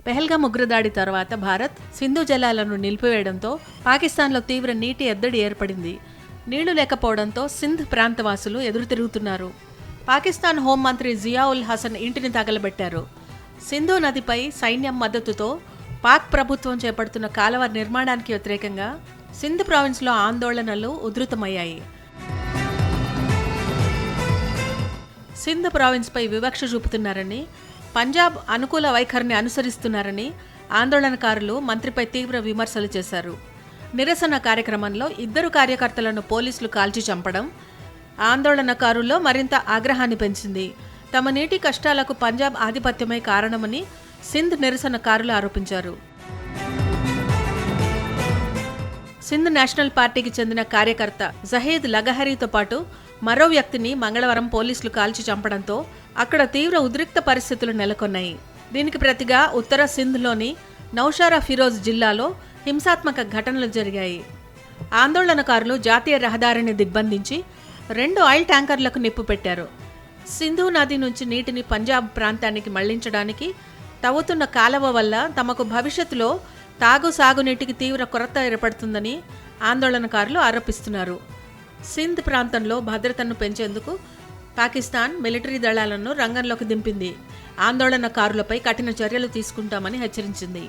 పెహల్గాం ఉగ్రదాడి తర్వాత భారత్ సింధు జలాలను నిలిపివేయడంతో పాకిస్తాన్లో తీవ్ర నీటి ఎద్దడి ఏర్పడింది. నీళ్లు లేకపోవడంతో సింధ్ ప్రాంతవాసులు ఎదురు తిరుగుతున్నారు. పాకిస్తాన్ హోంమంత్రి జియాఉల్ హసన్ ఇంటిని తగలబెట్టారు. సింధు నదిపై సైన్యం మద్దతుతో పాక్ ప్రభుత్వం చేపడుతున్న కాలువ నిర్మాణానికి వ్యతిరేకంగా సింధ్ ప్రావిన్స్లో ఆందోళనలు ఉధృతమయ్యాయి. సింధ్ ప్రావిన్స్పై వివక్ష చూపుతున్నారని, పంజాబ్ అనుకూల వైఖరిని అనుసరిస్తున్నారని ఆందోళనకారులు మంత్రిపై తీవ్ర విమర్శలు చేశారు. నిరసన కార్యక్రమంలో 2 కార్యకర్తలను పోలీసులు కాల్చి చంపడం ఆందోళనకారుల్లో మరింత ఆగ్రహాన్ని పెంచింది. తమ నీటి కష్టాలకు పంజాబ్ ఆధిపత్యమే కారణమని సింధ్ నిరసనకారులు ఆరోపించారు. సింధ్ నేషనల్ పార్టీకి చెందిన కార్యకర్త జహీద్ లగహరీతో పాటు మరో వ్యక్తిని మంగళవారం పోలీసులు కాల్చి చంపడంతో అక్కడ తీవ్ర ఉద్రిక్త పరిస్థితులు నెలకొన్నాయి. దీనికి ప్రతిగా ఉత్తర సింధ్లోని నౌషారా ఫిరోజ్ జిల్లాలో హింసాత్మక ఘటనలు జరిగాయి. ఆందోళనకారులు జాతీయ రహదారిని దిగ్బంధించి 2 ఆయిల్ ట్యాంకర్లకు నిప్పు పెట్టారు. సింధు నది నుంచి నీటిని పంజాబ్ ప్రాంతానికి మళ్లించడానికి తవ్వుతున్న కాలువ వల్ల తమకు భవిష్యత్తులో సాగునీటికి తీవ్ర కొరత ఏర్పడుతుందని ఆందోళనకారులు ఆరోపిస్తున్నారు. సింధ్ ప్రాంతంలో భద్రతను పెంచేందుకు పాకిస్తాన్ మిలిటరీ దళాలను రంగంలోకి దింపింది. ఆందోళనకారులపై కఠిన చర్యలు తీసుకుంటామని హెచ్చరించింది.